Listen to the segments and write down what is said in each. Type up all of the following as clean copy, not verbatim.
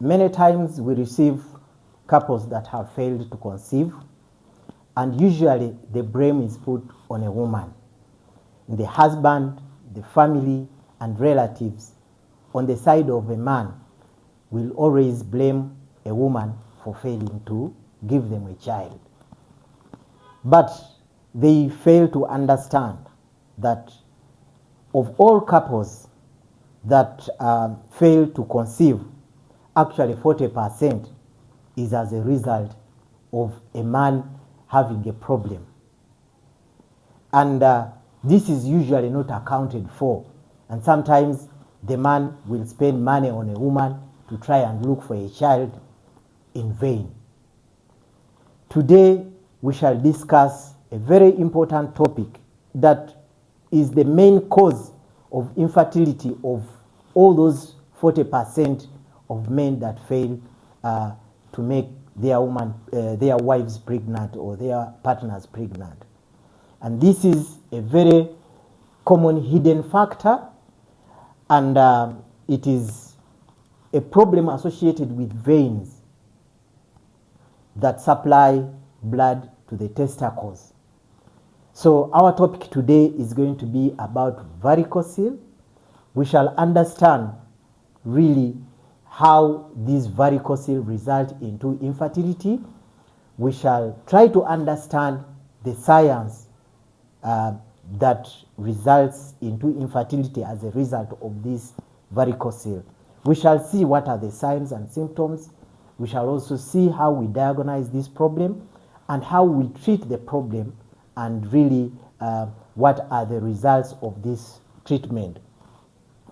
Many times we receive couples that have failed to conceive, and usually the blame is put on a woman. The husband, the family, and relatives on the side of a man will always blame a woman for failing to give them a child. But they fail to understand that of all couples that fail to conceive, actually 40% is as a result of a man having a problem. And this is usually not accounted for. And sometimes the man will spend money on a woman to try and look for a child in vain. Today we shall discuss a very important topic that is the main cause of infertility of all those 40% of men that fail to make their wives pregnant or their partners pregnant. And this is a very common hidden factor, and it is a problem associated with veins that supply blood to the testicles. So our topic today is going to be about varicocele. We shall understand really how these varicocele result into infertility. We shall try to understand the science that results into infertility as a result of this varicocele. We shall see what are the signs and symptoms. We shall also see how we diagnose this problem and how we treat the problem, and really what are the results of this treatment.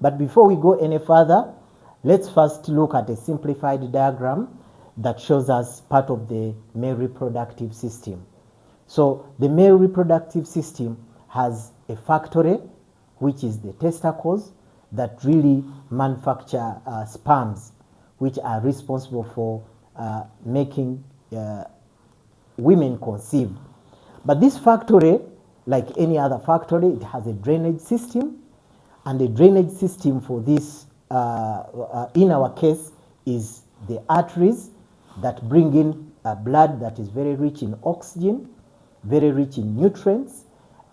But before we go any further, let's first look at a simplified diagram that shows us part of the male reproductive system. So the male reproductive system has a factory, which is the testicles, that really manufacture sperms, which are responsible for making women conceive. But this factory, like any other factory, it has a drainage system, and the drainage system for this, in our case, is the arteries that bring in blood that is very rich in oxygen, very rich in nutrients,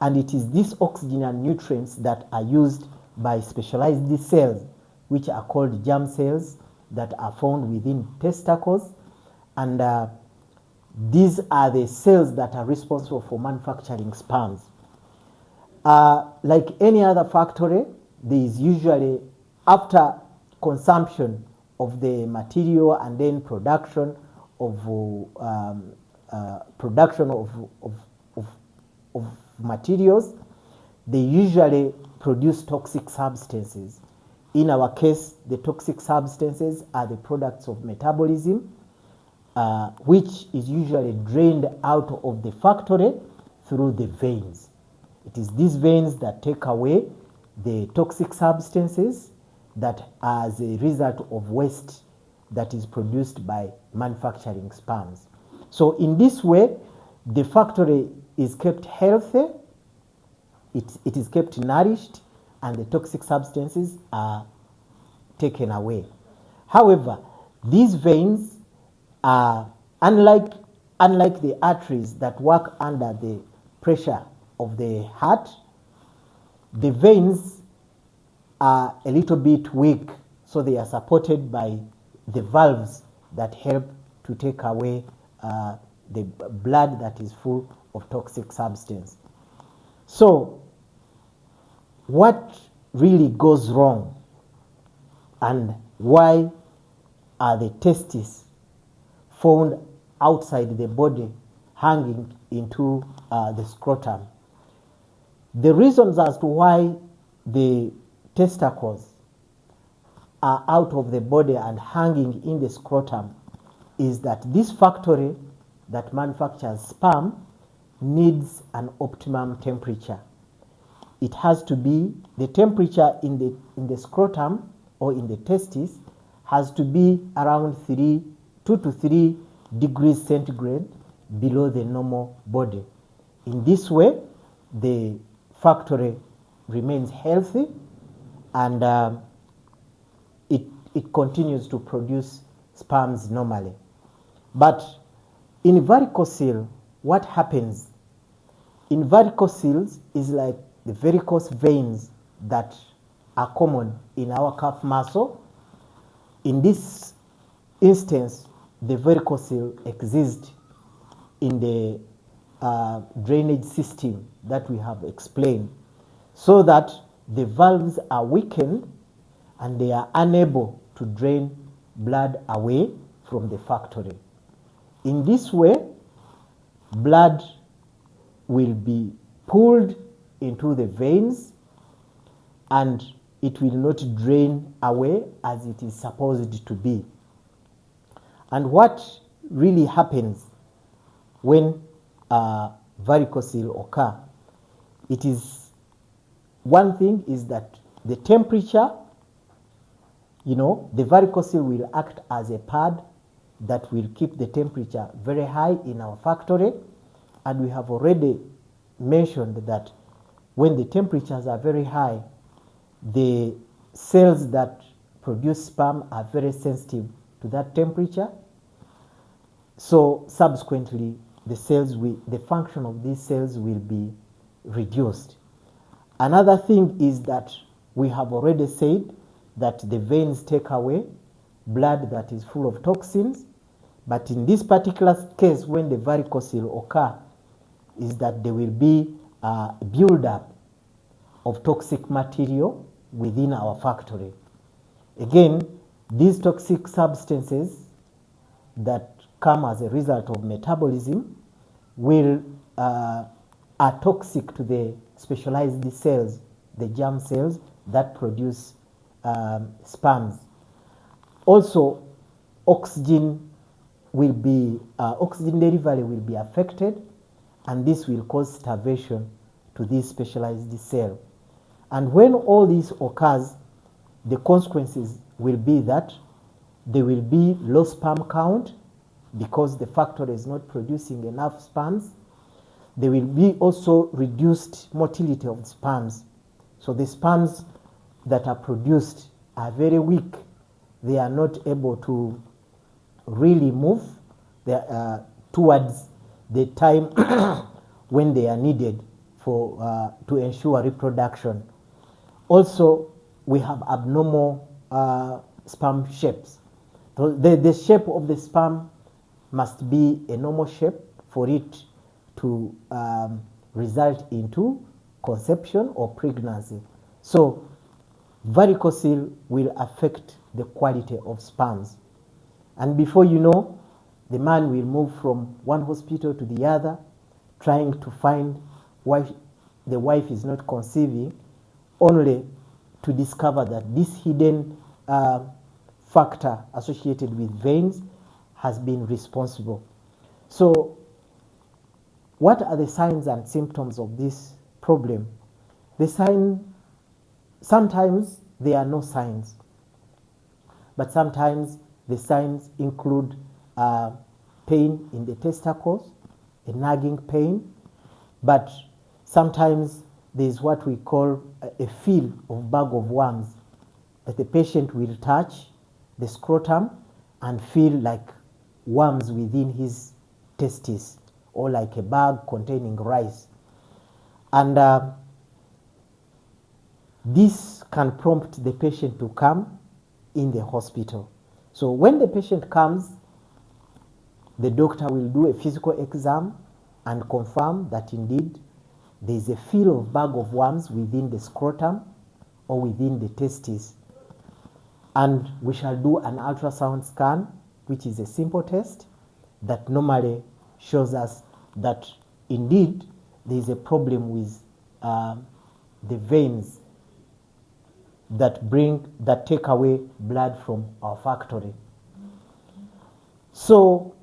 and it is these oxygen and nutrients that are used by specialized cells, which are called germ cells, that are found within testicles, and these are the cells that are responsible for manufacturing sperms. Like any other factory, there is usually, after consumption of the material and then production of materials, they usually produce toxic substances. In our case, the toxic substances are the products of metabolism, which is usually drained out of the factory through the veins. It is these veins that take away the toxic substances that are as a result of waste that is produced by manufacturing sperms. So in this way, the factory is kept healthy, it is kept nourished, and the toxic substances are taken away. However, these veins are unlike the arteries that work under the pressure of the heart. The veins are a little bit weak, so they are supported by the valves that help to take away the blood that is full of toxic substance. So what really goes wrong, and why are the testes found outside the body hanging into the scrotum? The reasons as to why the testicles are out of the body and hanging in the scrotum is that this factory that manufactures sperm needs an optimum temperature. It has to be, the temperature in the scrotum or in the testis has to be around 2 to 3 degrees centigrade below the normal body. In this way, the factory remains healthy, and it continues to produce sperms normally. But in varicocele, what happens? In varicoceles is like the varicose veins that are common in our calf muscle. In this instance, the varicocele exists in the drainage system that we have explained, so that the valves are weakened and they are unable to drain blood away from the factory. In this way, blood will be pulled into the veins and it will not drain away as it is supposed to be. And what really happens when varicocele occur, it is, one thing is that the temperature, the varicocele will act as a pad that will keep the temperature very high in our factory. And we have already mentioned that when the temperatures are very high, the cells that produce sperm are very sensitive to that temperature. So subsequently, the function of these cells will be reduced. Another thing is that we have already said that the veins take away blood that is full of toxins. But in this particular case, when the varicocele occur, is that there will be a buildup of toxic material within our factory. Again, these toxic substances that come as a result of metabolism are toxic to the specialized cells, the germ cells that produce sperms. Also, oxygen delivery will be affected, and this will cause starvation to this specialized cell. And when all this occurs, the consequences will be that there will be low sperm count because the factory is not producing enough sperms. There will be also reduced motility of sperms. So the sperms that are produced are very weak. They are not able to really move towards the time when they are needed to ensure reproduction. Also, we have abnormal sperm shapes. So the shape of the sperm must be a normal shape for it to result into conception or pregnancy. So varicocele will affect the quality of sperms. And before you know, the man will move from one hospital to the other, trying to find why the wife is not conceiving, only to discover that this hidden factor associated with veins has been responsible. So what are the signs and symptoms of this problem? Sometimes there are no signs, but sometimes the signs include pain in the testicles, a nagging pain, but sometimes there is what we call a feel of bag of worms, that the patient will touch the scrotum and feel like worms within his testes, or like a bag containing rice. And this can prompt the patient to come in the hospital. So when the patient comes, the doctor will do a physical exam and confirm that indeed there is a feel of bag of worms within the scrotum or within the testes. And we shall do an ultrasound scan, which is a simple test that normally shows us that indeed there is a problem with the veins that take away blood from our factory. So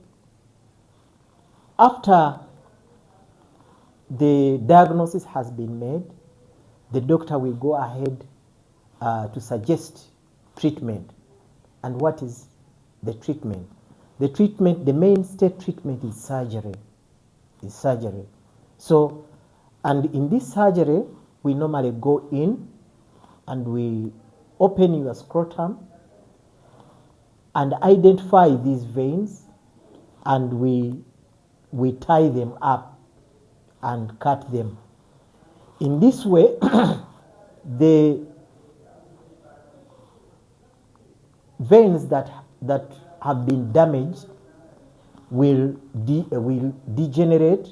after the diagnosis has been made, the doctor will go ahead to suggest treatment. And what is the treatment? The mainstay treatment is surgery. So, and in this surgery, we normally go in and we open your scrotum. and identify these veins, and we tie them up and cut them. In this way, the veins that have been damaged will degenerate,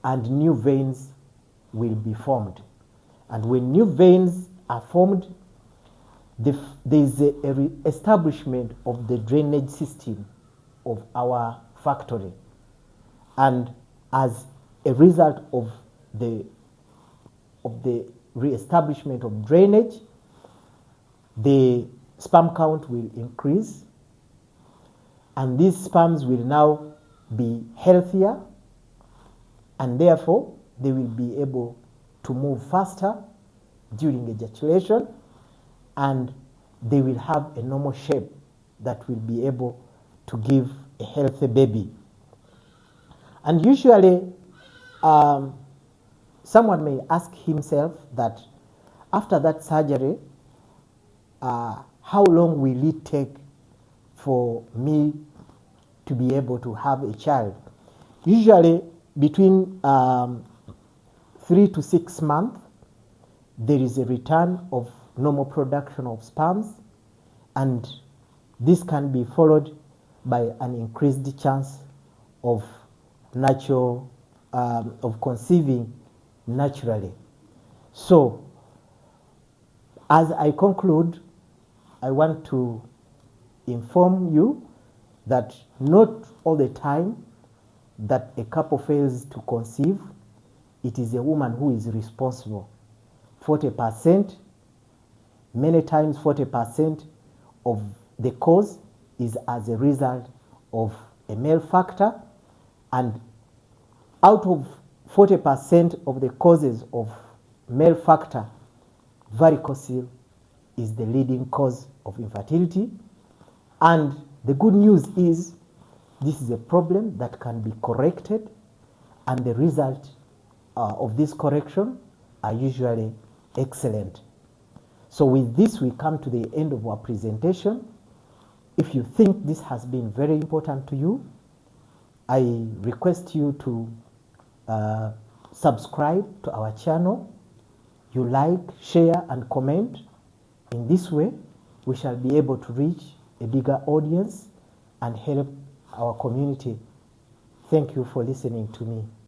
and new veins will be formed. And when new veins are formed, there is a re-establishment of the drainage system of our factory. And as a result of the re-establishment of drainage, the sperm count will increase, and these sperms will now be healthier, and therefore they will be able to move faster during ejaculation, and they will have a normal shape that will be able to give a healthy baby. And usually someone may ask himself that after that surgery, how long will it take for me to be able to have a child? Usually between 3 to 6 months, there is a return of normal production of sperms, and this can be followed by an increased chance of of conceiving naturally. So, as I conclude, I want to inform you that not all the time that a couple fails to conceive, it is a woman who is responsible. 40%, many times 40% of the cause is as a result of a male factor, and out of 40% of the causes of male factor, varicocele is the leading cause of infertility. And the good news is this is a problem that can be corrected, and the result of this correction are usually excellent. So with this, we come to the end of our presentation. If you think this has been very important to you, I request you to subscribe to our channel. You like, share, and comment. In this way, we shall be able to reach a bigger audience and help our community. Thank you for listening to me.